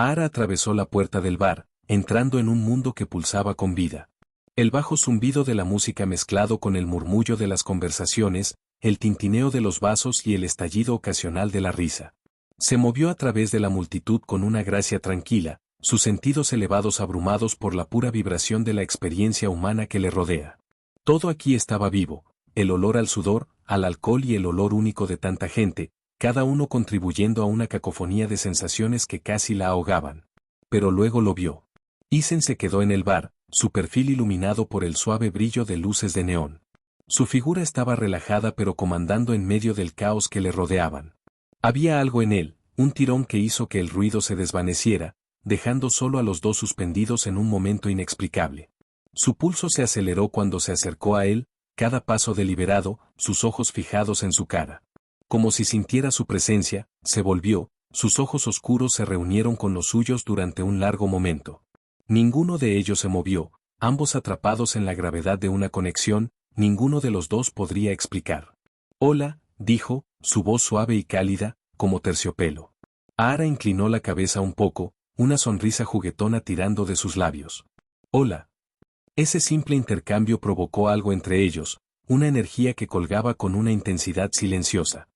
Ahara atravesó la puerta del bar, entrando en un mundo que pulsaba con vida. El bajo zumbido de la música mezclado con el murmullo de las conversaciones, el tintineo de los vasos y el estallido ocasional de la risa. Se movió a través de la multitud con una gracia tranquila, sus sentidos elevados abrumados por la pura vibración de la experiencia humana que le rodea. Todo aquí estaba vivo, el olor al sudor, al alcohol y el olor único de tanta gente, cada uno contribuyendo a una cacofonía de sensaciones que casi la ahogaban. Pero luego lo vio. Isen se quedó en el bar, su perfil iluminado por el suave brillo de luces de neón. Su figura estaba relajada pero comandando en medio del caos que le rodeaban. Había algo en él, un tirón que hizo que el ruido se desvaneciera, dejando solo a los dos suspendidos en un momento inexplicable. Su pulso se aceleró cuando se acercó a él, cada paso deliberado, sus ojos fijados en su cara. Como si sintiera su presencia, se volvió, sus ojos oscuros se reunieron con los suyos durante un largo momento. Ninguno de ellos se movió, ambos atrapados en la gravedad de una conexión, ninguno de los dos podría explicar. «Hola», dijo, su voz suave y cálida, como terciopelo. Ahara inclinó la cabeza un poco, una sonrisa juguetona tirando de sus labios. «Hola». Ese simple intercambio provocó algo entre ellos, una energía que colgaba con una intensidad silenciosa.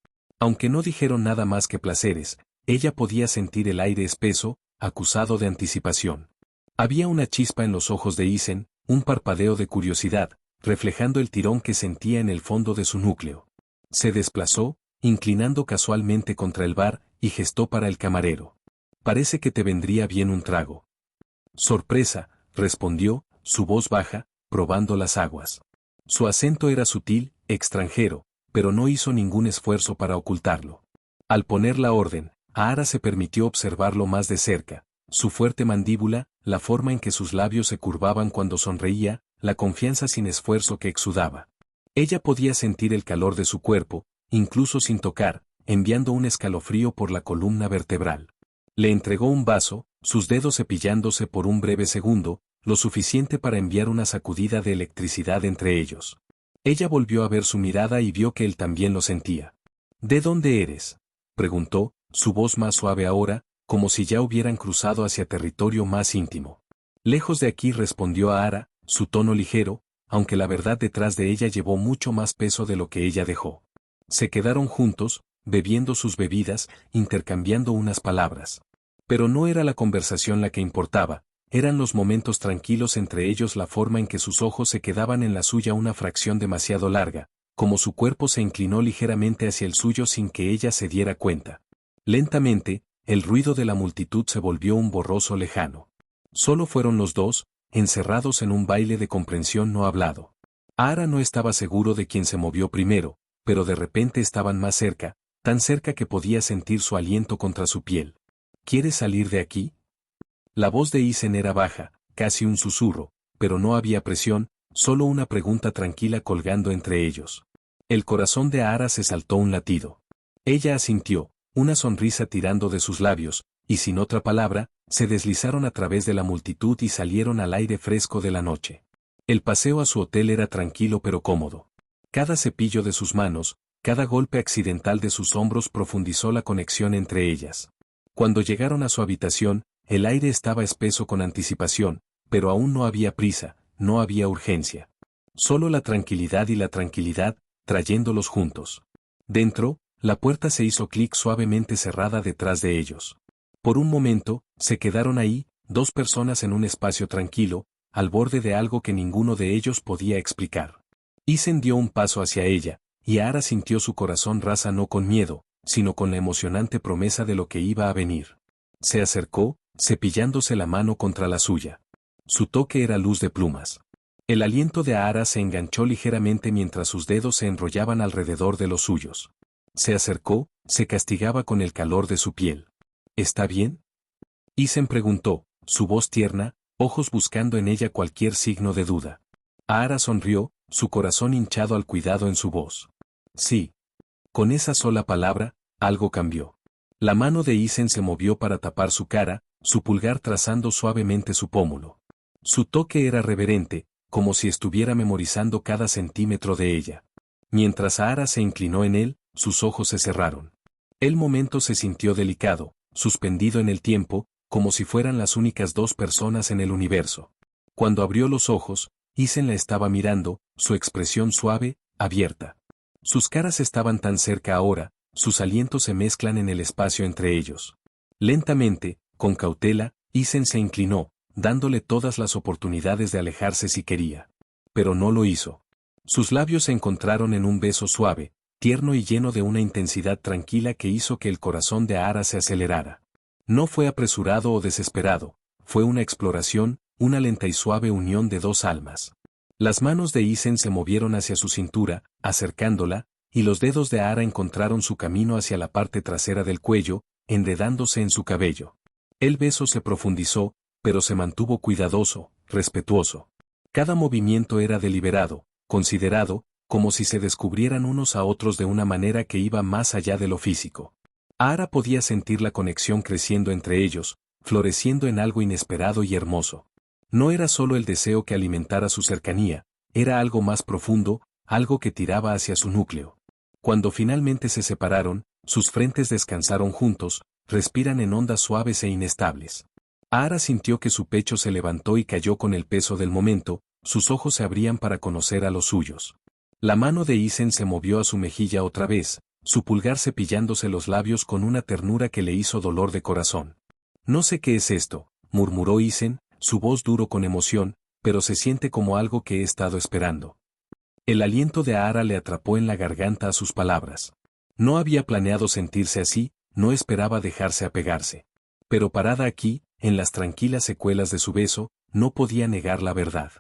Aunque no dijeron nada más que placeres, ella podía sentir el aire espeso, acusado de anticipación. Había una chispa en los ojos de Isen, un parpadeo de curiosidad, reflejando el tirón que sentía en el fondo de su núcleo. Se desplazó, inclinando casualmente contra el bar, y gestó para el camarero. «Parece que te vendría bien un trago». «Sorpresa», respondió, su voz baja, probando las aguas. Su acento era sutil, extranjero, pero no hizo ningún esfuerzo para ocultarlo. Al poner la orden, Ahara se permitió observarlo más de cerca, su fuerte mandíbula, la forma en que sus labios se curvaban cuando sonreía, la confianza sin esfuerzo que exudaba. Ella podía sentir el calor de su cuerpo, incluso sin tocar, enviando un escalofrío por la columna vertebral. Le entregó un vaso, sus dedos cepillándose por un breve segundo, lo suficiente para enviar una sacudida de electricidad entre ellos. Ella volvió a ver su mirada y vio que él también lo sentía. «¿De dónde eres?», preguntó, su voz más suave ahora, como si ya hubieran cruzado hacia territorio más íntimo. «Lejos de aquí», respondió Ahara, su tono ligero, aunque la verdad detrás de ella llevó mucho más peso de lo que ella dejó. Se quedaron juntos, bebiendo sus bebidas, intercambiando unas palabras. Pero no era la conversación la que importaba, eran los momentos tranquilos entre ellos, la forma en que sus ojos se quedaban en la suya una fracción demasiado larga, como su cuerpo se inclinó ligeramente hacia el suyo sin que ella se diera cuenta. Lentamente, el ruido de la multitud se volvió un borroso lejano. Solo fueron los dos, encerrados en un baile de comprensión no hablado. Ahara no estaba seguro de quién se movió primero, pero de repente estaban más cerca, tan cerca que podía sentir su aliento contra su piel. «¿Quieres salir de aquí?». La voz de Isen era baja, casi un susurro, pero no había presión, solo una pregunta tranquila colgando entre ellos. El corazón de Ahara se saltó un latido. Ella asintió, una sonrisa tirando de sus labios, y sin otra palabra, se deslizaron a través de la multitud y salieron al aire fresco de la noche. El paseo a su hotel era tranquilo pero cómodo. Cada cepillo de sus manos, cada golpe accidental de sus hombros profundizó la conexión entre ellas. Cuando llegaron a su habitación, el aire estaba espeso con anticipación, pero aún no había prisa, no había urgencia. Solo la tranquilidad y la tranquilidad, trayéndolos juntos. Dentro, la puerta se hizo clic suavemente cerrada detrás de ellos. Por un momento, se quedaron ahí, dos personas en un espacio tranquilo, al borde de algo que ninguno de ellos podía explicar. Isen dio un paso hacia ella, y Ahara sintió su corazón ras no con miedo, sino con la emocionante promesa de lo que iba a venir. Se acercó, cepillándose la mano contra la suya. Su toque era luz de plumas. El aliento de Ahara se enganchó ligeramente mientras sus dedos se enrollaban alrededor de los suyos. Se acercó, se castigaba con el calor de su piel. «¿Está bien?». Isen preguntó, su voz tierna, ojos buscando en ella cualquier signo de duda. Ahara sonrió, su corazón hinchado al cuidado en su voz. «Sí». Con esa sola palabra, algo cambió. La mano de Isen se movió para tapar su cara, su pulgar trazando suavemente su pómulo. Su toque era reverente, como si estuviera memorizando cada centímetro de ella. Mientras Ahara se inclinó en él, sus ojos se cerraron. El momento se sintió delicado, suspendido en el tiempo, como si fueran las únicas dos personas en el universo. Cuando abrió los ojos, Isen la estaba mirando, su expresión suave, abierta. Sus caras estaban tan cerca ahora, sus alientos se mezclan en el espacio entre ellos. Lentamente, con cautela, Isen se inclinó, dándole todas las oportunidades de alejarse si quería. Pero no lo hizo. Sus labios se encontraron en un beso suave, tierno y lleno de una intensidad tranquila que hizo que el corazón de Ara se acelerara. No fue apresurado o desesperado, fue una exploración, una lenta y suave unión de dos almas. Las manos de Isen se movieron hacia su cintura, acercándola, y los dedos de Ara encontraron su camino hacia la parte trasera del cuello, enredándose en su cabello. El beso se profundizó, pero se mantuvo cuidadoso, respetuoso. Cada movimiento era deliberado, considerado, como si se descubrieran unos a otros de una manera que iba más allá de lo físico. Ara podía sentir la conexión creciendo entre ellos, floreciendo en algo inesperado y hermoso. No era solo el deseo que alimentara su cercanía, era algo más profundo, algo que tiraba hacia su núcleo. Cuando finalmente se separaron, sus frentes descansaron juntos, respiran en ondas suaves e inestables. Ara sintió que su pecho se levantó y cayó con el peso del momento, sus ojos se abrían para conocer a los suyos. La mano de Isen se movió a su mejilla otra vez, su pulgar cepillándose los labios con una ternura que le hizo dolor de corazón. No sé qué es esto, murmuró Isen, su voz duro con emoción, pero se siente como algo que he estado esperando. El aliento de Ara le atrapó en la garganta a sus palabras. No había planeado sentirse así, no esperaba dejarse apegarse. Pero parada aquí, en las tranquilas secuelas de su beso, no podía negar la verdad.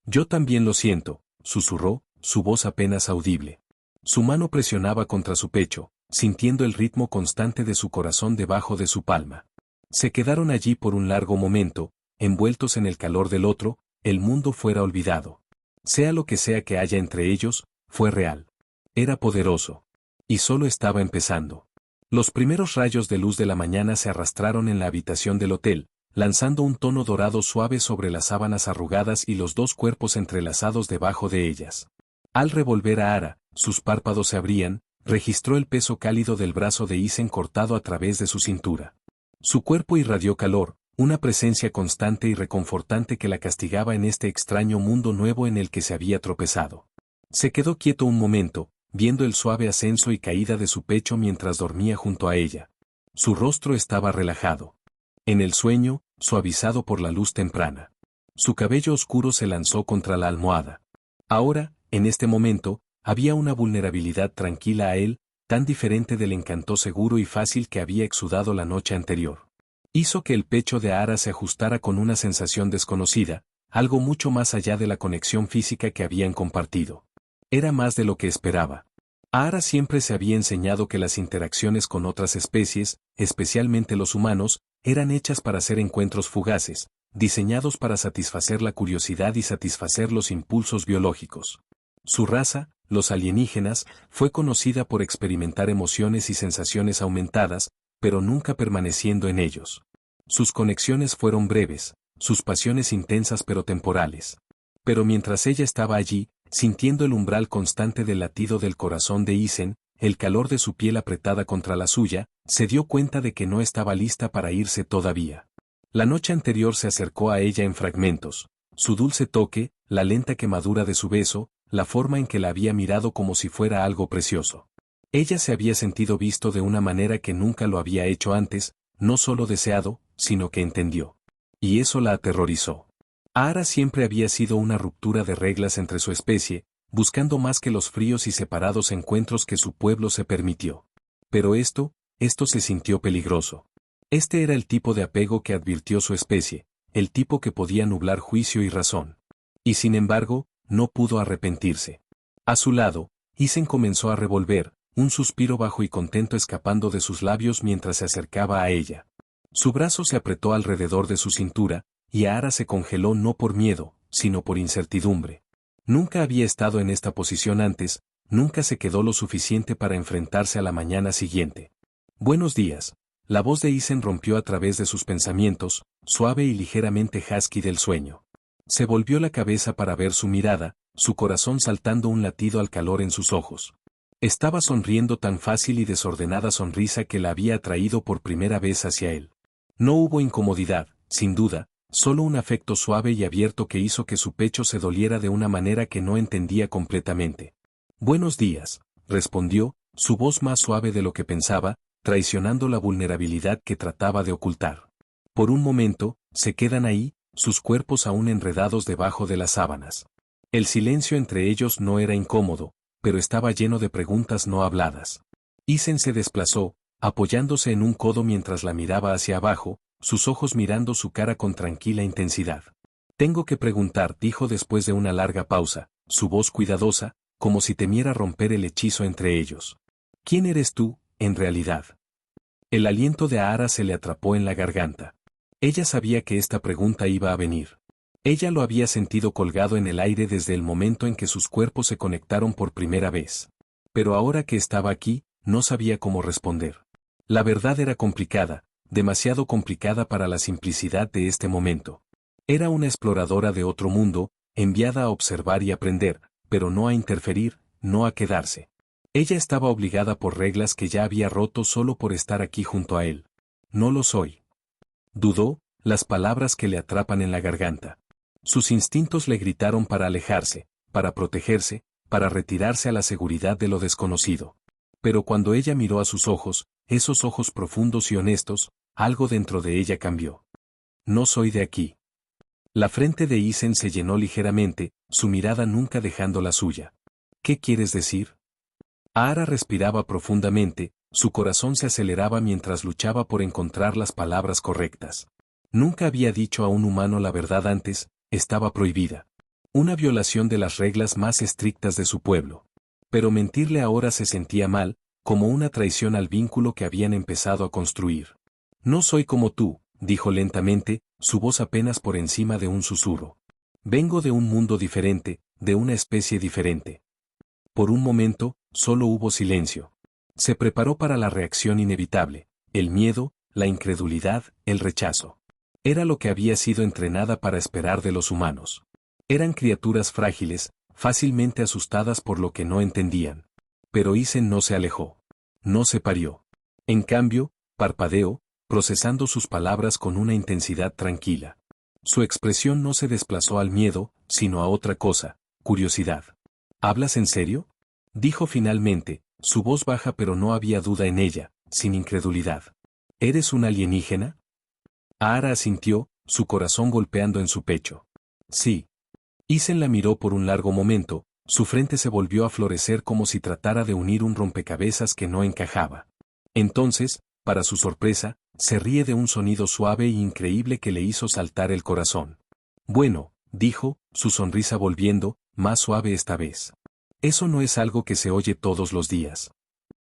Yo también lo siento, susurró, su voz apenas audible. Su mano presionaba contra su pecho, sintiendo el ritmo constante de su corazón debajo de su palma. Se quedaron allí por un largo momento, envueltos en el calor del otro, el mundo fuera olvidado. Sea lo que sea que haya entre ellos, fue real. Era poderoso. Y solo estaba empezando. Los primeros rayos de luz de la mañana se arrastraron en la habitación del hotel, lanzando un tono dorado suave sobre las sábanas arrugadas y los dos cuerpos entrelazados debajo de ellas. Al revolver a Ara, sus párpados se abrían, registró el peso cálido del brazo de Isen cortado a través de su cintura. Su cuerpo irradió calor, una presencia constante y reconfortante que la castigaba en este extraño mundo nuevo en el que se había tropezado. Se quedó quieto un momento, viendo el suave ascenso y caída de su pecho mientras dormía junto a ella. Su rostro estaba relajado. En el sueño, suavizado por la luz temprana. Su cabello oscuro se lanzó contra la almohada. Ahora, en este momento, había una vulnerabilidad tranquila a él, tan diferente del encanto seguro y fácil que había exudado la noche anterior. Hizo que el pecho de Ara se ajustara con una sensación desconocida, algo mucho más allá de la conexión física que habían compartido. Era más de lo que esperaba. A Ara siempre se había enseñado que las interacciones con otras especies, especialmente los humanos, eran hechas para ser encuentros fugaces, diseñados para satisfacer la curiosidad y satisfacer los impulsos biológicos. Su raza, los alienígenas, fue conocida por experimentar emociones y sensaciones aumentadas, pero nunca permaneciendo en ellos. Sus conexiones fueron breves, sus pasiones intensas pero temporales. Pero mientras ella estaba allí, sintiendo el umbral constante del latido del corazón de Isen, el calor de su piel apretada contra la suya, se dio cuenta de que no estaba lista para irse todavía. La noche anterior se acercó a ella en fragmentos, su dulce toque, la lenta quemadura de su beso, la forma en que la había mirado como si fuera algo precioso. Ella se había sentido visto de una manera que nunca lo había hecho antes, no solo deseado, sino que entendió. Y eso la aterrorizó. Ara siempre había sido una ruptura de reglas entre su especie, buscando más que los fríos y separados encuentros que su pueblo se permitió. Pero esto se sintió peligroso. Este era el tipo de apego que advirtió su especie, el tipo que podía nublar juicio y razón. Y sin embargo, no pudo arrepentirse. A su lado, Isen comenzó a revolver, un suspiro bajo y contento escapando de sus labios mientras se acercaba a ella. Su brazo se apretó alrededor de su cintura, y Ara se congeló no por miedo, sino por incertidumbre. Nunca había estado en esta posición antes, nunca se quedó lo suficiente para enfrentarse a la mañana siguiente. Buenos días. La voz de Isen rompió a través de sus pensamientos, suave y ligeramente husky del sueño. Se volvió la cabeza para ver su mirada, su corazón saltando un latido al calor en sus ojos. Estaba sonriendo tan fácil y desordenada sonrisa que la había atraído por primera vez hacia él. No hubo incomodidad, sin duda, solo un afecto suave y abierto que hizo que su pecho se doliera de una manera que no entendía completamente. «Buenos días», respondió, su voz más suave de lo que pensaba, traicionando la vulnerabilidad que trataba de ocultar. Por un momento, se quedan ahí, sus cuerpos aún enredados debajo de las sábanas. El silencio entre ellos no era incómodo, pero estaba lleno de preguntas no habladas. Isen se desplazó, apoyándose en un codo mientras la miraba hacia abajo, sus ojos mirando su cara con tranquila intensidad. «Tengo que preguntar», dijo después de una larga pausa, su voz cuidadosa, como si temiera romper el hechizo entre ellos. «¿Quién eres tú, en realidad?» El aliento de Ahara se le atrapó en la garganta. Ella sabía que esta pregunta iba a venir. Ella lo había sentido colgado en el aire desde el momento en que sus cuerpos se conectaron por primera vez. Pero ahora que estaba aquí, no sabía cómo responder. La verdad era complicada, demasiado complicada para la simplicidad de este momento. Era una exploradora de otro mundo, enviada a observar y aprender, pero no a interferir, no a quedarse. Ella estaba obligada por reglas que ya había roto solo por estar aquí junto a él. «No lo soy». Dudó, las palabras que le atrapan en la garganta. Sus instintos le gritaron para alejarse, para protegerse, para retirarse a la seguridad de lo desconocido. Pero cuando ella miró a sus ojos, esos ojos profundos y honestos, algo dentro de ella cambió. «No soy de aquí». La frente de Isen se llenó ligeramente, su mirada nunca dejando la suya. «¿Qué quieres decir?» Ahara respiraba profundamente, su corazón se aceleraba mientras luchaba por encontrar las palabras correctas. Nunca había dicho a un humano la verdad antes, estaba prohibida. Una violación de las reglas más estrictas de su pueblo. Pero mentirle ahora se sentía mal, como una traición al vínculo que habían empezado a construir. «No soy como tú», dijo lentamente, su voz apenas por encima de un susurro. «Vengo de un mundo diferente, de una especie diferente». Por un momento, solo hubo silencio. Se preparó para la reacción inevitable, el miedo, la incredulidad, el rechazo. Era lo que había sido entrenada para esperar de los humanos. Eran criaturas frágiles, fácilmente asustadas por lo que no entendían. Pero Isen no se alejó. No se parió. En cambio, parpadeó, procesando sus palabras con una intensidad tranquila. Su expresión no se desplazó al miedo, sino a otra cosa, curiosidad. «¿Hablas en serio?», dijo finalmente, su voz baja pero no había duda en ella, sin incredulidad. «¿Eres un alienígena?». Ahara asintió, su corazón golpeando en su pecho. «Sí». Isen la miró por un largo momento, su frente se volvió a florecer como si tratara de unir un rompecabezas que no encajaba. Entonces, para su sorpresa, se ríe de un sonido suave e increíble que le hizo saltar el corazón. «Bueno», dijo, su sonrisa volviendo, más suave esta vez. «Eso no es algo que se oye todos los días».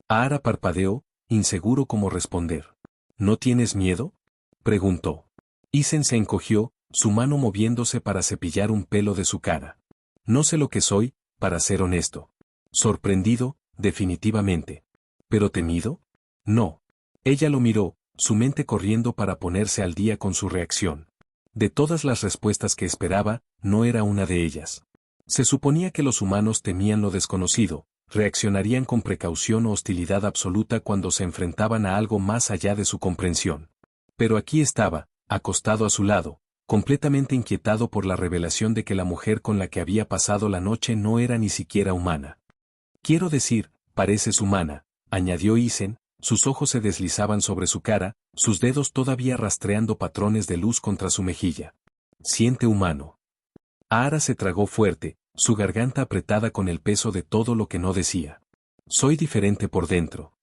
Ahara parpadeó, inseguro cómo responder. «¿No tienes miedo?», preguntó. Isen se encogió, su mano moviéndose para cepillar un pelo de su cara. «No sé lo que soy, para ser honesto». Sorprendido, definitivamente. ¿Pero temido? No. Ella lo miró, su mente corriendo para ponerse al día con su reacción. De todas las respuestas que esperaba, no era una de ellas. Se suponía que los humanos temían lo desconocido, reaccionarían con precaución o hostilidad absoluta cuando se enfrentaban a algo más allá de su comprensión. Pero aquí estaba, acostado a su lado, completamente inquietado por la revelación de que la mujer con la que había pasado la noche no era ni siquiera humana. «Quiero decir, pareces humana», añadió Isen, sus ojos se deslizaban sobre su cara, sus dedos todavía rastreando patrones de luz contra su mejilla. «Siente humano». Ahara se tragó fuerte, su garganta apretada con el peso de todo lo que no decía. «Soy diferente por dentro».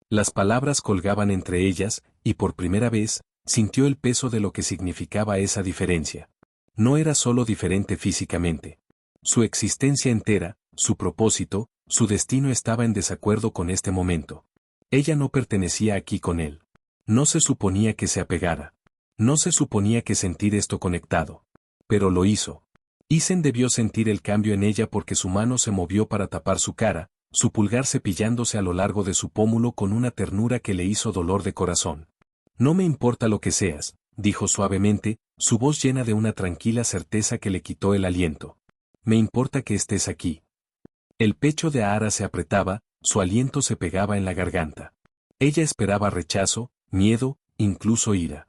Las palabras colgaban entre ellas, y por primera vez, sintió el peso de lo que significaba esa diferencia. No era solo diferente físicamente. Su existencia entera, su propósito, su destino estaba en desacuerdo con este momento. Ella no pertenecía aquí con él. No se suponía que se apegara. No se suponía que sentir esto conectado. Pero lo hizo. Isen debió sentir el cambio en ella porque su mano se movió para tapar su cara, su pulgar cepillándose a lo largo de su pómulo con una ternura que le hizo dolor de corazón. «No me importa lo que seas», dijo suavemente, su voz llena de una tranquila certeza que le quitó el aliento. «Me importa que estés aquí». El pecho de Ahara se apretaba, su aliento se pegaba en la garganta. Ella esperaba rechazo, miedo, incluso ira.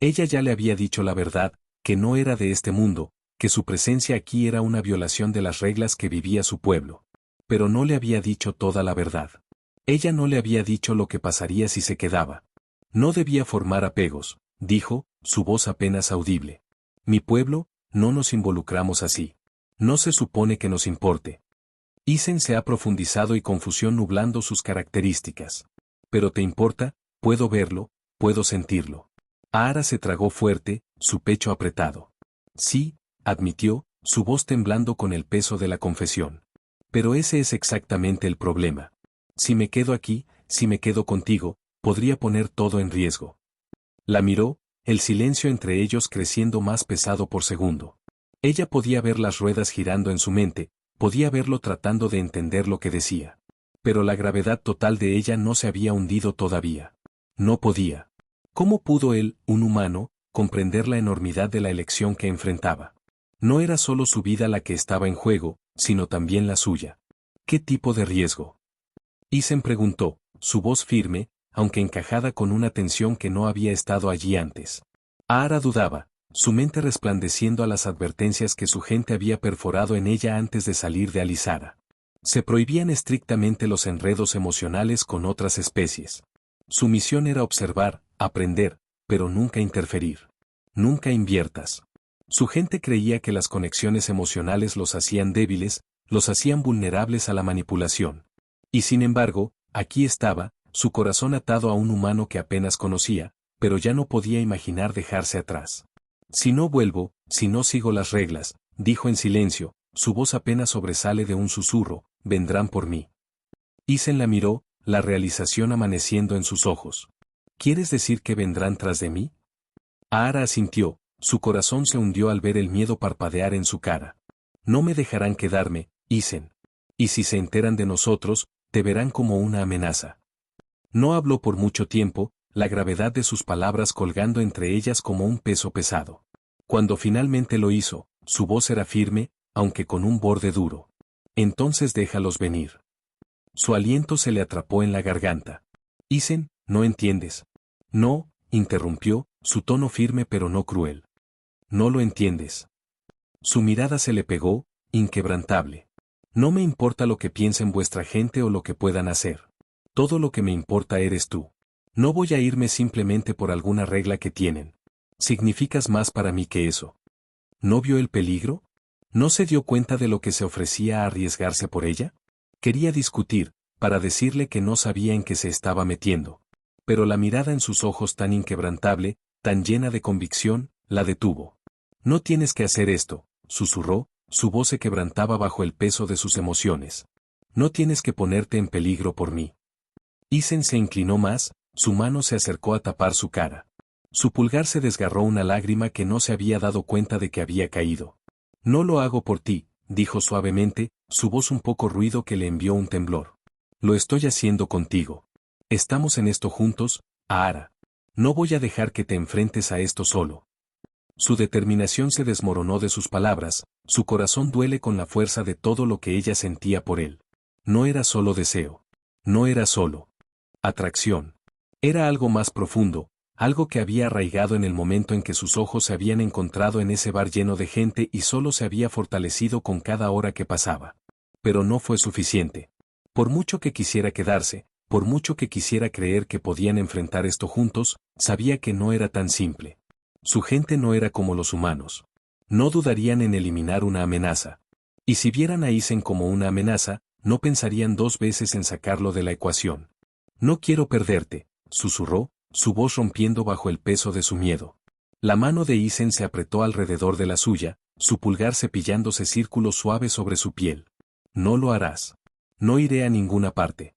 Ella ya le había dicho la verdad, que no era de este mundo, que su presencia aquí era una violación de las reglas que vivía su pueblo. Pero no le había dicho toda la verdad. Ella no le había dicho lo que pasaría si se quedaba. No debía formar apegos, dijo, su voz apenas audible. Mi pueblo, no nos involucramos así. No se supone que nos importe. Isen se ha profundizado y confusión nublando sus características. Pero te importa, puedo verlo, puedo sentirlo. Ahara se tragó fuerte, su pecho apretado. Sí, admitió, su voz temblando con el peso de la confesión. Pero ese es exactamente el problema. Si me quedo aquí, si me quedo contigo, podría poner todo en riesgo. La miró, el silencio entre ellos creciendo más pesado por segundo. Ella podía ver las ruedas girando en su mente, podía verlo tratando de entender lo que decía. Pero la gravedad total de ella no se había hundido todavía. No podía. ¿Cómo pudo él, un humano, comprender la enormidad de la elección que enfrentaba? No era solo su vida la que estaba en juego, sino también la suya. ¿Qué tipo de riesgo? Isen preguntó, su voz firme, aunque encajada con una tensión que no había estado allí antes. Ahara dudaba, su mente resplandeciendo a las advertencias que su gente había perforado en ella antes de salir de Alizara. Se prohibían estrictamente los enredos emocionales con otras especies. Su misión era observar, aprender, pero nunca interferir. Nunca inviertas. Su gente creía que las conexiones emocionales los hacían débiles, los hacían vulnerables a la manipulación. Y sin embargo, aquí estaba, su corazón atado a un humano que apenas conocía, pero ya no podía imaginar dejarse atrás. Si no vuelvo, si no sigo las reglas, dijo en silencio, su voz apenas sobresale de un susurro, vendrán por mí. Isen la miró, la realización amaneciendo en sus ojos. ¿Quieres decir que vendrán tras de mí? Ahara asintió, su corazón se hundió al ver el miedo parpadear en su cara. No me dejarán quedarme, Isen. Y si se enteran de nosotros, te verán como una amenaza. No habló por mucho tiempo, la gravedad de sus palabras colgando entre ellas como un peso pesado. Cuando finalmente lo hizo, su voz era firme, aunque con un borde duro. Entonces déjalos venir. Su aliento se le atrapó en la garganta. Isen, no entiendes. No, interrumpió, su tono firme pero no cruel. No lo entiendes. Su mirada se le pegó, inquebrantable. No me importa lo que piensen vuestra gente o lo que puedan hacer. Todo lo que me importa eres tú. No voy a irme simplemente por alguna regla que tienen. Significas más para mí que eso. ¿No vio el peligro? ¿No se dio cuenta de lo que se ofrecía a arriesgarse por ella? Quería discutir, para decirle que no sabía en qué se estaba metiendo. Pero la mirada en sus ojos tan inquebrantable, tan llena de convicción, la detuvo. No tienes que hacer esto, susurró, su voz se quebrantaba bajo el peso de sus emociones. No tienes que ponerte en peligro por mí. Isen se inclinó más, su mano se acercó a tapar su cara. Su pulgar se desgarró una lágrima que no se había dado cuenta de que había caído. No lo hago por ti, dijo suavemente, su voz un poco ruido que le envió un temblor. Lo estoy haciendo contigo. Estamos en esto juntos, Ahara. No voy a dejar que te enfrentes a esto solo. Su determinación se desmoronó de sus palabras, su corazón duele con la fuerza de todo lo que ella sentía por él. No era solo deseo. No era solo atracción. Era algo más profundo, algo que había arraigado en el momento en que sus ojos se habían encontrado en ese bar lleno de gente y solo se había fortalecido con cada hora que pasaba. Pero no fue suficiente. Por mucho que quisiera quedarse, por mucho que quisiera creer que podían enfrentar esto juntos, sabía que no era tan simple. Su gente no era como los humanos. No dudarían en eliminar una amenaza. Y si vieran a Isen como una amenaza, no pensarían dos veces en sacarlo de la ecuación. No quiero perderte, susurró, su voz rompiendo bajo el peso de su miedo. La mano de Isen se apretó alrededor de la suya, su pulgar cepillándose círculos suaves sobre su piel. No lo harás. No iré a ninguna parte.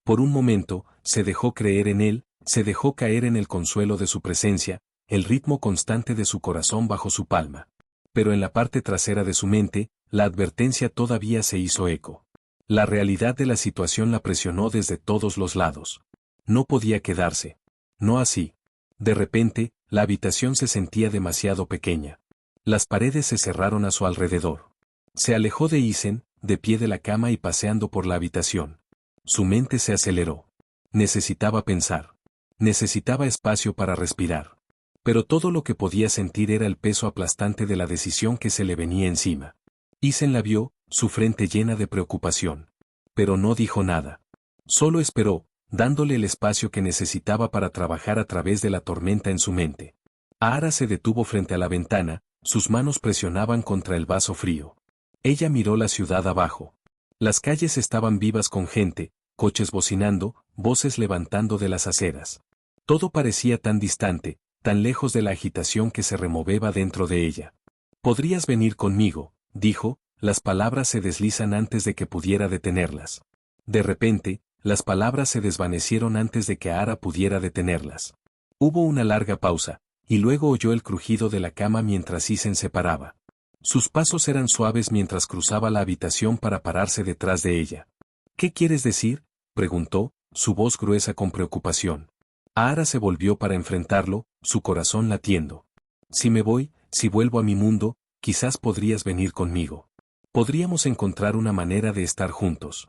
Por un momento, se dejó creer en él, se dejó caer en el consuelo de su presencia, el ritmo constante de su corazón bajo su palma. Pero en la parte trasera de su mente, la advertencia todavía se hizo eco. La realidad de la situación la presionó desde todos los lados. No podía quedarse. No así. De repente, la habitación se sentía demasiado pequeña. Las paredes se cerraron a su alrededor. Se alejó de Isen, de pie de la cama y paseando por la habitación. Su mente se aceleró. Necesitaba pensar. Necesitaba espacio para respirar. Pero todo lo que podía sentir era el peso aplastante de la decisión que se le venía encima. Isen la vio, su frente llena de preocupación. Pero no dijo nada. Solo esperó, dándole el espacio que necesitaba para trabajar a través de la tormenta en su mente. Ahara se detuvo frente a la ventana, sus manos presionaban contra el vaso frío. Ella miró la ciudad abajo. Las calles estaban vivas con gente, coches bocinando, voces levantando de las aceras. Todo parecía tan distante, tan lejos de la agitación que se removeba dentro de ella. «Podrías venir conmigo», dijo, las palabras se deslizan antes de que pudiera detenerlas. De repente, las palabras se desvanecieron antes de que Ahara pudiera detenerlas. Hubo una larga pausa, y luego oyó el crujido de la cama mientras Isen se paraba. Sus pasos eran suaves mientras cruzaba la habitación para pararse detrás de ella. «¿Qué quieres decir?», preguntó, su voz gruesa con preocupación. Ahara se volvió para enfrentarlo, su corazón latiendo. «Si me voy, si vuelvo a mi mundo, quizás podrías venir conmigo. Podríamos encontrar una manera de estar juntos».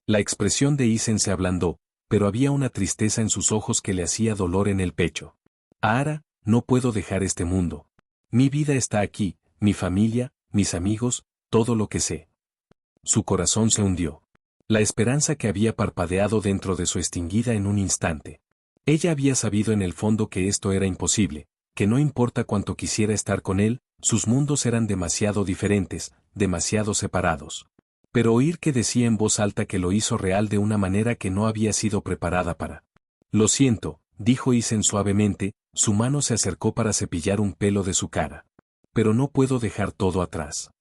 La expresión de Isen se ablandó, pero había una tristeza en sus ojos que le hacía dolor en el pecho. «Ahara, no puedo dejar este mundo. Mi vida está aquí, mi familia, mis amigos, todo lo que sé». Su corazón se hundió. La esperanza que había parpadeado dentro de su extinguida en un instante. Ella había sabido en el fondo que esto era imposible, que no importa cuánto quisiera estar con él, sus mundos eran demasiado diferentes, demasiado separados. Pero oír que decía en voz alta que lo hizo real de una manera que no había sido preparada para. «Lo siento», dijo Isen suavemente, su mano se acercó para cepillar un pelo de su cara. «Pero no puedo dejar todo atrás».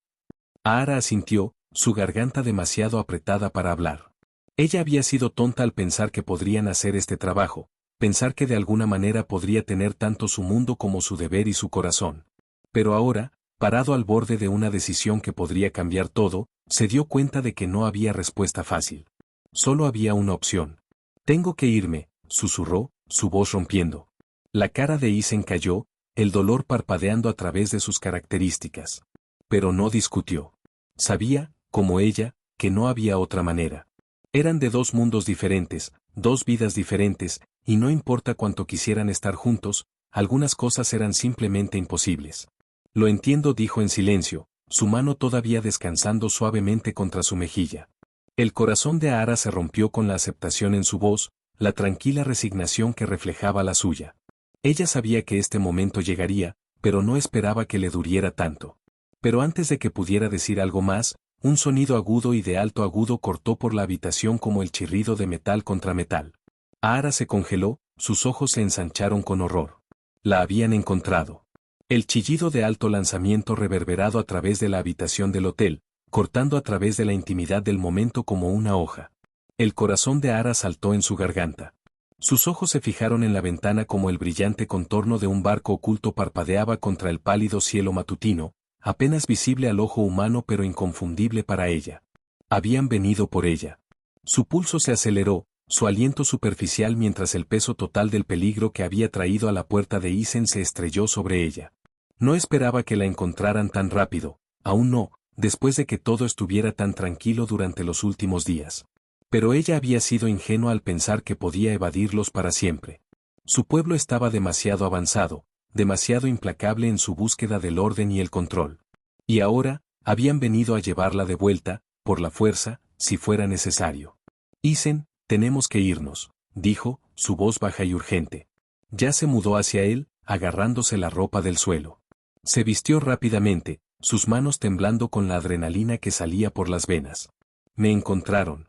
Ahara asintió, su garganta demasiado apretada para hablar. Ella había sido tonta al pensar que podrían hacer este trabajo, pensar que de alguna manera podría tener tanto su mundo como su deber y su corazón. Pero ahora, parado al borde de una decisión que podría cambiar todo, se dio cuenta de que no había respuesta fácil. Solo había una opción. «Tengo que irme», susurró, su voz rompiendo. La cara de Isen cayó, el dolor parpadeando a través de sus características. Pero no discutió. Sabía, como ella, que no había otra manera. Eran de dos mundos diferentes, dos vidas diferentes, y no importa cuánto quisieran estar juntos, algunas cosas eran simplemente imposibles. «Lo entiendo», dijo en silencio, su mano todavía descansando suavemente contra su mejilla. El corazón de Ahara se rompió con la aceptación en su voz, la tranquila resignación que reflejaba la suya. Ella sabía que este momento llegaría, pero no esperaba que le duriera tanto. Pero antes de que pudiera decir algo más, un sonido agudo y de alto agudo cortó por la habitación como el chirrido de metal contra metal. Ahara se congeló, sus ojos se ensancharon con horror. La habían encontrado. El chillido de alto lanzamiento reverberado a través de la habitación del hotel, cortando a través de la intimidad del momento como una hoja. El corazón de Ahara saltó en su garganta. Sus ojos se fijaron en la ventana como el brillante contorno de un barco oculto parpadeaba contra el pálido cielo matutino, apenas visible al ojo humano pero inconfundible para ella. Habían venido por ella. Su pulso se aceleró, su aliento superficial mientras el peso total del peligro que había traído a la puerta de Isen se estrelló sobre ella. No esperaba que la encontraran tan rápido, aún no, después de que todo estuviera tan tranquilo durante los últimos días. Pero ella había sido ingenua al pensar que podía evadirlos para siempre. Su pueblo estaba demasiado avanzado, demasiado implacable en su búsqueda del orden y el control. Y ahora, habían venido a llevarla de vuelta, por la fuerza, si fuera necesario. «Isen, tenemos que irnos», dijo, su voz baja y urgente. Ya se mudó hacia él, agarrándose la ropa del suelo. Se vistió rápidamente, sus manos temblando con la adrenalina que salía por las venas. «Me encontraron».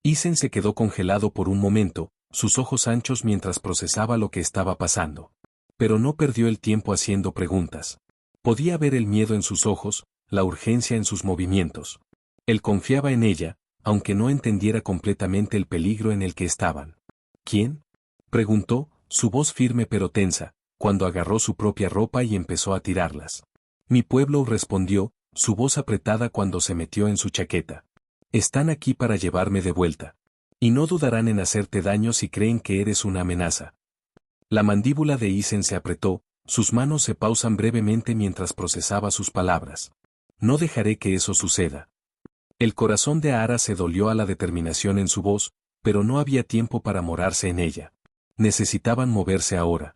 Isen se quedó congelado por un momento, sus ojos anchos mientras procesaba lo que estaba pasando. Pero no perdió el tiempo haciendo preguntas. Podía ver el miedo en sus ojos, la urgencia en sus movimientos. Él confiaba en ella, aunque no entendiera completamente el peligro en el que estaban. «¿Quién?», preguntó, su voz firme pero tensa, cuando agarró su propia ropa y empezó a tirarlas. «Mi pueblo», respondió, su voz apretada cuando se metió en su chaqueta. «Están aquí para llevarme de vuelta. Y no dudarán en hacerte daño si creen que eres una amenaza». La mandíbula de Isen se apretó, sus manos se pausan brevemente mientras procesaba sus palabras. «No dejaré que eso suceda». El corazón de Ahara se dolió a la determinación en su voz, pero no había tiempo para morarse en ella. Necesitaban moverse ahora.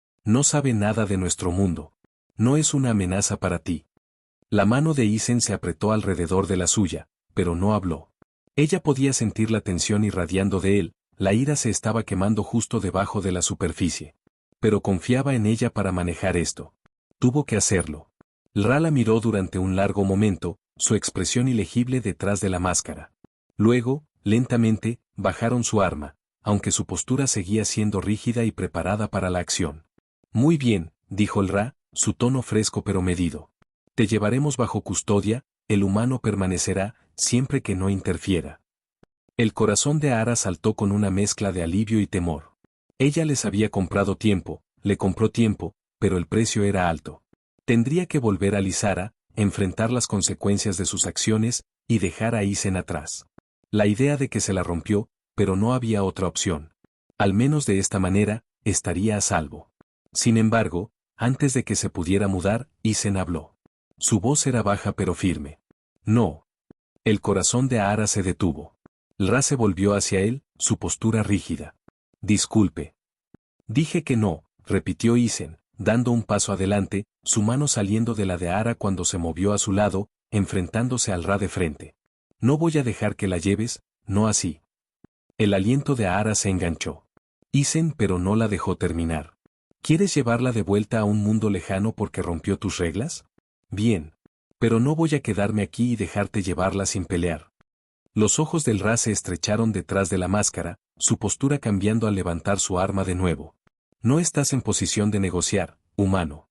No sabe nada de nuestro mundo. No es una amenaza para ti. La mano de Isen se apretó alrededor de la suya, pero no habló. Ella podía sentir la tensión irradiando de él, la ira se estaba quemando justo debajo de la superficie. Pero confiaba en ella para manejar esto. Tuvo que hacerlo. Ra la miró durante un largo momento, su expresión ilegible detrás de la máscara. Luego, lentamente, bajaron su arma, aunque su postura seguía siendo rígida y preparada para la acción. Muy bien, dijo el Ra, su tono fresco pero medido. Te llevaremos bajo custodia, el humano permanecerá, siempre que no interfiera. El corazón de Ara saltó con una mezcla de alivio y temor. Ella les había comprado tiempo, le compró tiempo, pero el precio era alto. Tendría que volver a Lizara, enfrentar las consecuencias de sus acciones, y dejar a Isen atrás. La idea de que se la rompió, pero no había otra opción. Al menos de esta manera, estaría a salvo. Sin embargo, antes de que se pudiera mudar, Isen habló. Su voz era baja pero firme. No. El corazón de Ara se detuvo. Ra se volvió hacia él, su postura rígida. Disculpe. Dije que no, repitió Isen, dando un paso adelante, su mano saliendo de la de Ara cuando se movió a su lado, enfrentándose al Ra de frente. No voy a dejar que la lleves, no así. El aliento de Ara se enganchó. Isen pero no la dejó terminar. ¿Quieres llevarla de vuelta a un mundo lejano porque rompió tus reglas? Bien. Pero no voy a quedarme aquí y dejarte llevarla sin pelear. Los ojos del Ra se estrecharon detrás de la máscara, su postura cambiando al levantar su arma de nuevo. No estás en posición de negociar, humano.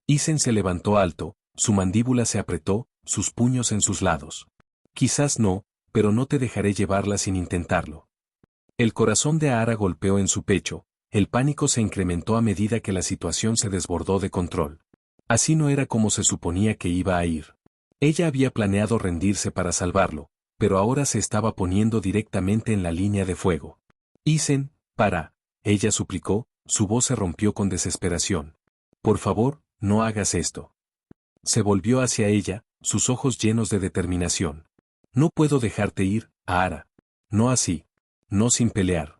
Isen se levantó alto, su mandíbula se apretó, sus puños en sus lados. Quizás no, pero no te dejaré llevarla sin intentarlo. El corazón de Ara golpeó en su pecho, el pánico se incrementó a medida que la situación se desbordó de control. Así no era como se suponía que iba a ir. Ella había planeado rendirse para salvarlo, pero ahora se estaba poniendo directamente en la línea de fuego. Isen, para, ella suplicó, su voz se rompió con desesperación. Por favor, no hagas esto. Se volvió hacia ella, sus ojos llenos de determinación. No puedo dejarte ir, Ara. No así. No sin pelear.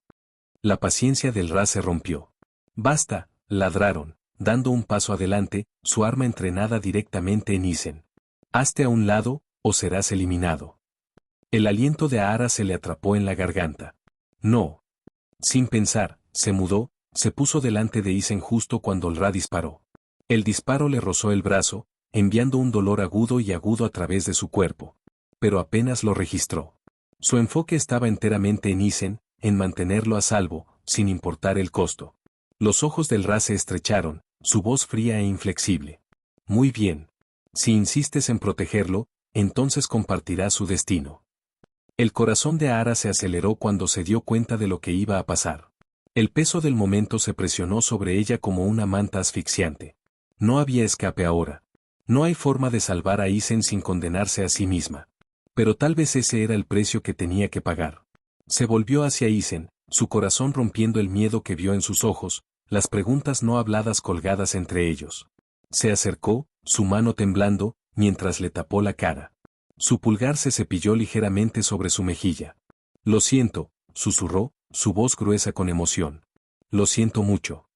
La paciencia del Ra se rompió. Basta, ladraron, dando un paso adelante, su arma entrenada directamente en Isen. Hazte a un lado, o serás eliminado. El aliento de Ara se le atrapó en la garganta. No. Sin pensar, se mudó, se puso delante de Isen justo cuando el Ra disparó. El disparo le rozó el brazo, enviando un dolor agudo y agudo a través de su cuerpo. Pero apenas lo registró. Su enfoque estaba enteramente en Isen, en mantenerlo a salvo, sin importar el costo. Los ojos del Ra se estrecharon, su voz fría e inflexible. Muy bien. Si insistes en protegerlo, entonces compartirás su destino. El corazón de Ara se aceleró cuando se dio cuenta de lo que iba a pasar. El peso del momento se presionó sobre ella como una manta asfixiante. No había escape ahora. No hay forma de salvar a Isen sin condenarse a sí misma. Pero tal vez ese era el precio que tenía que pagar. Se volvió hacia Isen, su corazón rompiendo el miedo que vio en sus ojos, las preguntas no habladas colgadas entre ellos. Se acercó, su mano temblando, mientras le tapó la cara. Su pulgar se cepilló ligeramente sobre su mejilla. Lo siento, susurró, su voz gruesa con emoción. Lo siento mucho.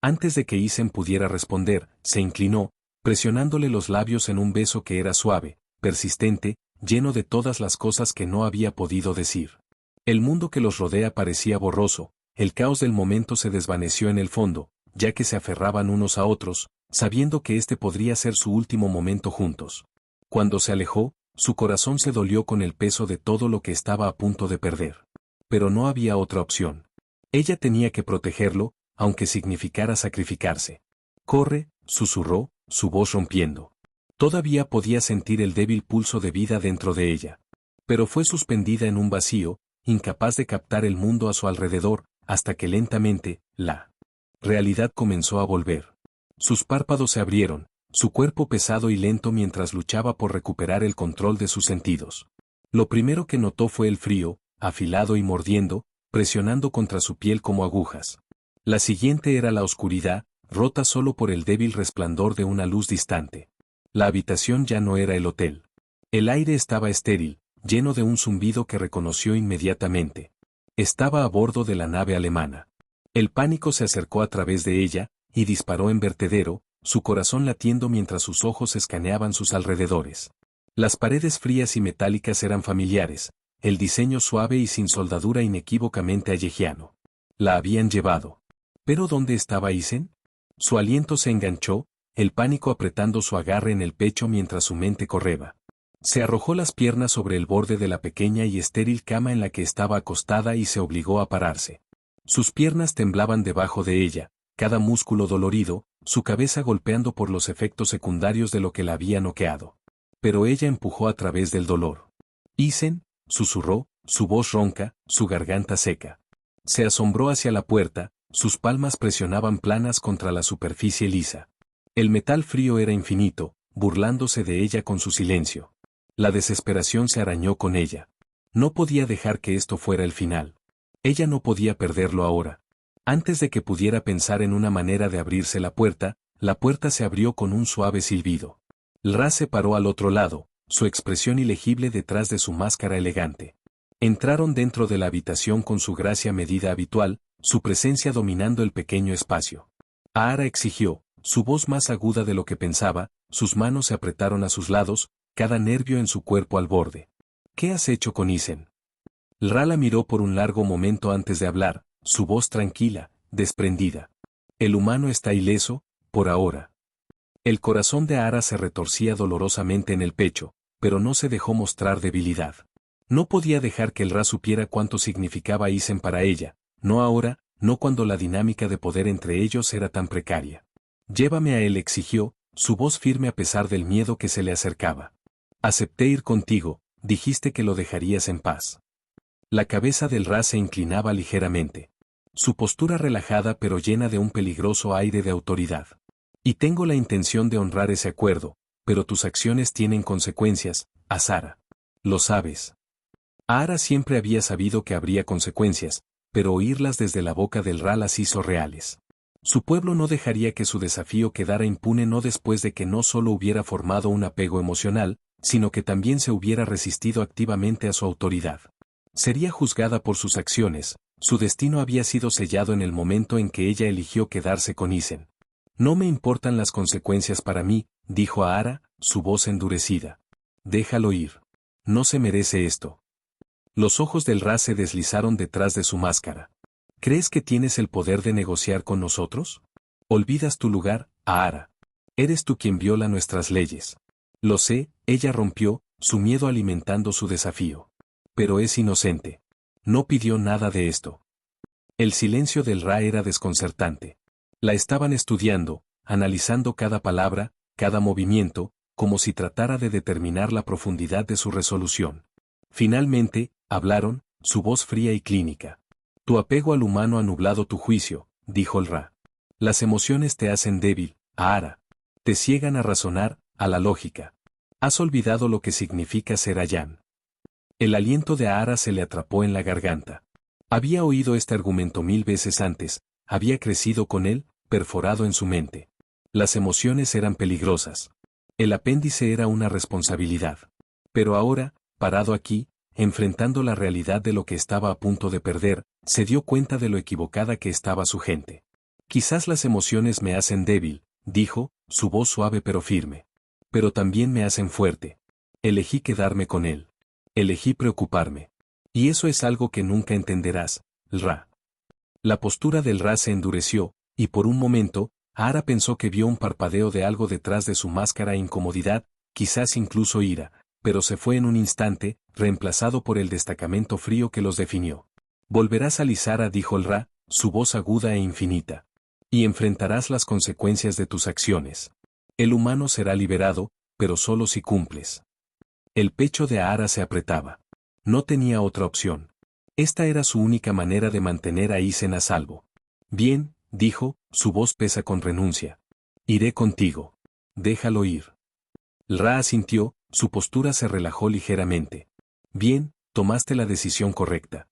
Antes de que Isen pudiera responder, se inclinó, presionándole los labios en un beso que era suave, persistente, lleno de todas las cosas que no había podido decir. El mundo que los rodea parecía borroso, el caos del momento se desvaneció en el fondo, ya que se aferraban unos a otros, sabiendo que este podría ser su último momento juntos. Cuando se alejó, su corazón se dolió con el peso de todo lo que estaba a punto de perder. Pero no había otra opción. Ella tenía que protegerlo, aunque significara sacrificarse. Corre, susurró, su voz rompiendo. Todavía podía sentir el débil pulso de vida dentro de ella. Pero fue suspendida en un vacío, incapaz de captar el mundo a su alrededor, hasta que lentamente, la realidad comenzó a volver. Sus párpados se abrieron, su cuerpo pesado y lento mientras luchaba por recuperar el control de sus sentidos. Lo primero que notó fue el frío, afilado y mordiendo, presionando contra su piel como agujas. La siguiente era la oscuridad, rota solo por el débil resplandor de una luz distante. La habitación ya no era el hotel. El aire estaba estéril, lleno de un zumbido que reconoció inmediatamente. Estaba a bordo de la nave alemana. El pánico se acercó a través de ella, y disparó en vertedero, su corazón latiendo mientras sus ojos escaneaban sus alrededores. Las paredes frías y metálicas eran familiares, el diseño suave y sin soldadura inequívocamente allegiano. La habían llevado. ¿Pero dónde estaba Isen? Su aliento se enganchó, el pánico apretando su agarre en el pecho mientras su mente correba. Se arrojó las piernas sobre el borde de la pequeña y estéril cama en la que estaba acostada y se obligó a pararse. Sus piernas temblaban debajo de ella, cada músculo dolorido, su cabeza golpeando por los efectos secundarios de lo que la había noqueado. Pero ella empujó a través del dolor. Isen, susurró, su voz ronca, su garganta seca. Se asombró hacia la puerta, sus palmas presionaban planas contra la superficie lisa. El metal frío era infinito, burlándose de ella con su silencio. La desesperación se arañó con ella. No podía dejar que esto fuera el final. Ella no podía perderlo ahora. Antes de que pudiera pensar en una manera de abrirse la puerta se abrió con un suave silbido. Ra se paró al otro lado, su expresión ilegible detrás de su máscara elegante. Entraron dentro de la habitación con su gracia medida habitual, su presencia dominando el pequeño espacio. Ahara exigió, su voz más aguda de lo que pensaba, sus manos se apretaron a sus lados, cada nervio en su cuerpo al borde. ¿Qué has hecho con Isen? Ra la miró por un largo momento antes de hablar, su voz tranquila, desprendida. El humano está ileso, por ahora. El corazón de Ahara se retorcía dolorosamente en el pecho, pero no se dejó mostrar debilidad. No podía dejar que el Ra supiera cuánto significaba Isen para ella, no ahora, no cuando la dinámica de poder entre ellos era tan precaria. Llévame a él, exigió, su voz firme a pesar del miedo que se le acercaba. Acepté ir contigo, dijiste que lo dejarías en paz. La cabeza del Ra se inclinaba ligeramente. Su postura relajada pero llena de un peligroso aire de autoridad. Y tengo la intención de honrar ese acuerdo, pero tus acciones tienen consecuencias, Azara. Lo sabes. Ahara siempre había sabido que habría consecuencias, pero oírlas desde la boca del Ra las hizo reales. Su pueblo no dejaría que su desafío quedara impune no después de que no solo hubiera formado un apego emocional, sino que también se hubiera resistido activamente a su autoridad. Sería juzgada por sus acciones, su destino había sido sellado en el momento en que ella eligió quedarse con Isen. No me importan las consecuencias para mí, dijo Ahara, su voz endurecida. Déjalo ir. No se merece esto. Los ojos del Ra se deslizaron detrás de su máscara. ¿Crees que tienes el poder de negociar con nosotros? Olvidas tu lugar, Ahara. Eres tú quien viola nuestras leyes. Lo sé, ella rompió, su miedo alimentando su desafío. Pero es inocente. No pidió nada de esto. El silencio del Ra era desconcertante. La estaban estudiando, analizando cada palabra, cada movimiento, como si tratara de determinar la profundidad de su resolución. Finalmente, hablaron, su voz fría y clínica. Tu apego al humano ha nublado tu juicio, dijo el Ra. Las emociones te hacen débil, Ahara. Te ciegan a razonar, a la lógica. Has olvidado lo que significa ser Ayan. El aliento de Ahara se le atrapó en la garganta. Había oído este argumento 1000 veces antes, había crecido con él, perforado en su mente. Las emociones eran peligrosas. El apéndice era una responsabilidad. Pero ahora, parado aquí, enfrentando la realidad de lo que estaba a punto de perder, se dio cuenta de lo equivocada que estaba su gente. Quizás las emociones me hacen débil, dijo, su voz suave pero firme. Pero también me hacen fuerte. Elegí quedarme con él. Elegí preocuparme. Y eso es algo que nunca entenderás, Ra. La postura del Ra se endureció, y por un momento, Ahara pensó que vio un parpadeo de algo detrás de su máscara e incomodidad, quizás incluso ira, pero se fue en un instante, reemplazado por el destacamento frío que los definió. Volverás a Lizara, dijo el Ra, su voz aguda e infinita. Y enfrentarás las consecuencias de tus acciones. El humano será liberado, pero solo si cumples. El pecho de Ahara se apretaba. No tenía otra opción. Esta era su única manera de mantener a Isen a salvo. Bien, dijo, su voz pesa con renuncia. Iré contigo. Déjalo ir. Ra asintió, su postura se relajó ligeramente. Bien, tomaste la decisión correcta.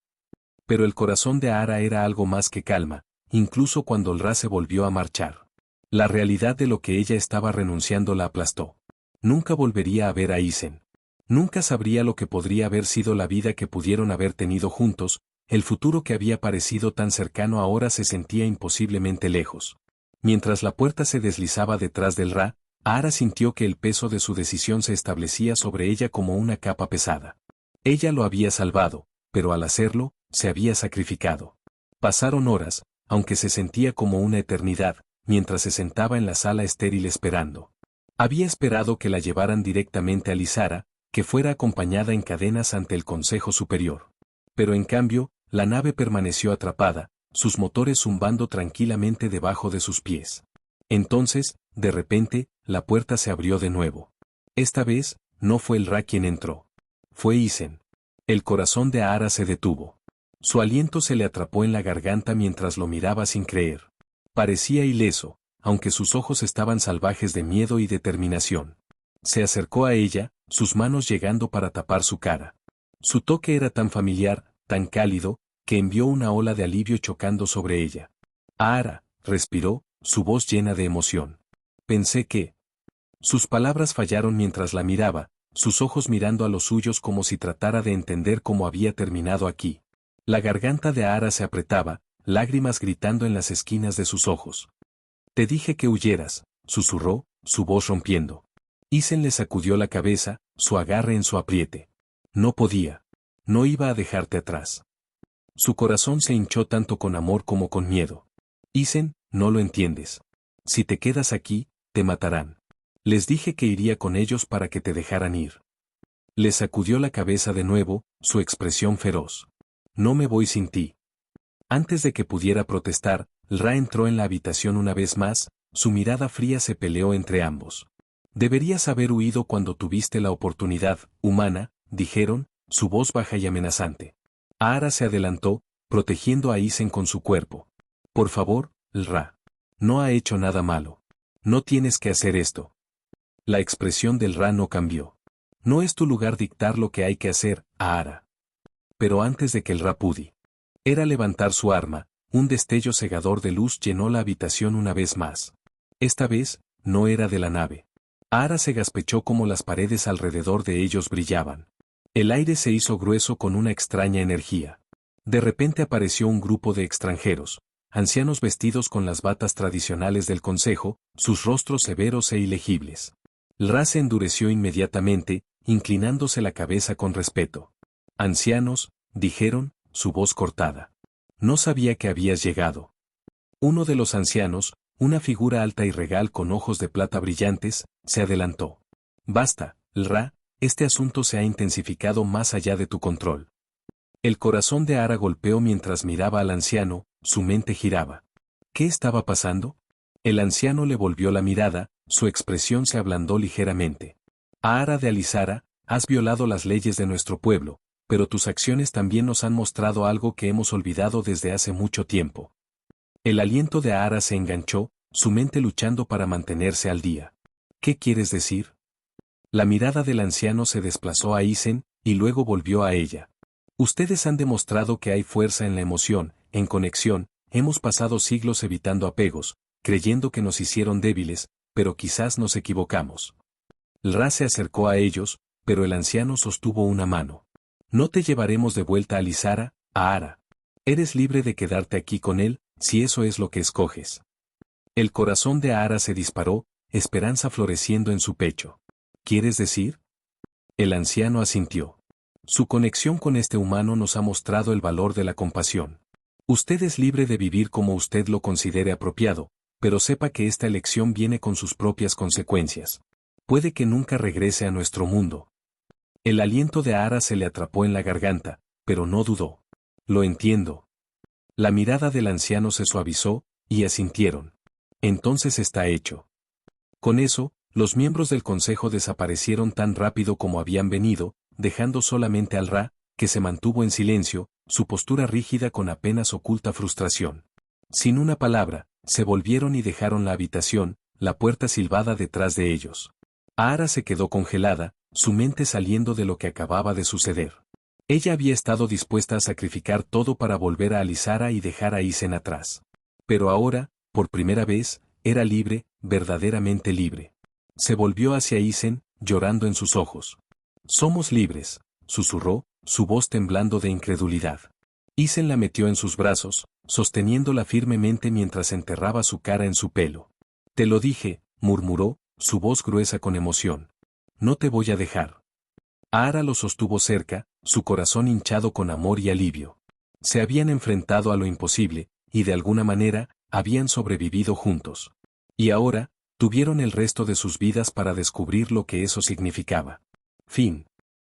Pero el corazón de Ahara era algo más que calma, incluso cuando el Ra se volvió a marchar. La realidad de lo que ella estaba renunciando la aplastó. Nunca volvería a ver a Isen. Nunca sabría lo que podría haber sido la vida que pudieron haber tenido juntos, el futuro que había parecido tan cercano ahora se sentía imposiblemente lejos. Mientras la puerta se deslizaba detrás del Ra, Ahara sintió que el peso de su decisión se establecía sobre ella como una capa pesada. Ella lo había salvado, pero al hacerlo, se había sacrificado. Pasaron horas, aunque se sentía como una eternidad, mientras se sentaba en la sala estéril esperando. Había esperado que la llevaran directamente a Lizara, que fuera acompañada en cadenas ante el Consejo Superior. Pero en cambio, la nave permaneció atrapada, sus motores zumbando tranquilamente debajo de sus pies. Entonces, de repente, la puerta se abrió de nuevo. Esta vez, no fue el Ra quien entró. Fue Isen. El corazón de Ahara se detuvo. Su aliento se le atrapó en la garganta mientras lo miraba sin creer. Parecía ileso, aunque sus ojos estaban salvajes de miedo y determinación. Se acercó a ella, sus manos llegando para tapar su cara. Su toque era tan familiar, tan cálido, que envió una ola de alivio chocando sobre ella. Ahara, respiró, su voz llena de emoción. Pensé que... Sus palabras fallaron mientras la miraba, sus ojos mirando a los suyos como si tratara de entender cómo había terminado aquí. La garganta de Ahara se apretaba, lágrimas gritando en las esquinas de sus ojos. Te dije que huyeras, susurró, su voz rompiendo. Isen le sacudió la cabeza, su agarre en su apriete. No podía. No iba a dejarte atrás. Su corazón se hinchó tanto con amor como con miedo. Isen, no lo entiendes. Si te quedas aquí, te matarán. Les dije que iría con ellos para que te dejaran ir. Le sacudió la cabeza de nuevo, su expresión feroz. No me voy sin ti. Antes de que pudiera protestar, Ra entró en la habitación una vez más, su mirada fría se peleó entre ambos. Deberías haber huido cuando tuviste la oportunidad, humana, dijeron, su voz baja y amenazante. Ahara se adelantó, protegiendo a Isen con su cuerpo. Por favor, Ra. No ha hecho nada malo. No tienes que hacer esto. La expresión del Ra no cambió. No es tu lugar dictar lo que hay que hacer, Ahara. Pero antes de que el Ra era levantar su arma, un destello cegador de luz llenó la habitación una vez más. Esta vez, no era de la nave. Ahara se gaspechó como las paredes alrededor de ellos brillaban. El aire se hizo grueso con una extraña energía. De repente apareció un grupo de extranjeros, ancianos vestidos con las batas tradicionales del consejo, sus rostros severos e ilegibles. Ra se endureció inmediatamente, inclinándose la cabeza con respeto. Ancianos, dijeron, su voz cortada. No sabía que habías llegado. Uno de los ancianos, una figura alta y regal con ojos de plata brillantes, se adelantó. Basta, Ra, este asunto se ha intensificado más allá de tu control. El corazón de Ahara golpeó mientras miraba al anciano, su mente giraba. ¿Qué estaba pasando? El anciano le volvió la mirada, su expresión se ablandó ligeramente. Ahara de Alizara, has violado las leyes de nuestro pueblo, pero tus acciones también nos han mostrado algo que hemos olvidado desde hace mucho tiempo. El aliento de Ahara se enganchó, su mente luchando para mantenerse al día. ¿Qué quieres decir? La mirada del anciano se desplazó a Isen, y luego volvió a ella. Ustedes han demostrado que hay fuerza en la emoción, en conexión, hemos pasado siglos evitando apegos, creyendo que nos hicieron débiles, pero quizás nos equivocamos. Ra se acercó a ellos, pero el anciano sostuvo una mano. No te llevaremos de vuelta a Lizara, Ahara. Eres libre de quedarte aquí con él, si eso es lo que escoges. El corazón de Ahara se disparó, esperanza floreciendo en su pecho. ¿Quieres decir? El anciano asintió. Su conexión con este humano nos ha mostrado el valor de la compasión. Usted es libre de vivir como usted lo considere apropiado, pero sepa que esta elección viene con sus propias consecuencias. Puede que nunca regrese a nuestro mundo. El aliento de Ahara se le atrapó en la garganta, pero no dudó. Lo entiendo. La mirada del anciano se suavizó, y asintieron. Entonces está hecho. Con eso, los miembros del consejo desaparecieron tan rápido como habían venido, dejando solamente al Ra, que se mantuvo en silencio, su postura rígida con apenas oculta frustración. Sin una palabra, se volvieron y dejaron la habitación, la puerta silbada detrás de ellos. Ahara se quedó congelada, su mente saliendo de lo que acababa de suceder. Ella había estado dispuesta a sacrificar todo para volver a Alizara y dejar a Isen atrás. Pero ahora, por primera vez, era libre, verdaderamente libre. Se volvió hacia Isen, llorando en sus ojos. Somos libres, susurró, su voz temblando de incredulidad. Isen la metió en sus brazos, sosteniéndola firmemente mientras enterraba su cara en su pelo. Te lo dije, murmuró, su voz gruesa con emoción. No te voy a dejar. Aara lo sostuvo cerca, su corazón hinchado con amor y alivio. Se habían enfrentado a lo imposible, y de alguna manera, habían sobrevivido juntos. Y ahora, tuvieron el resto de sus vidas para descubrir lo que eso significaba. Fin.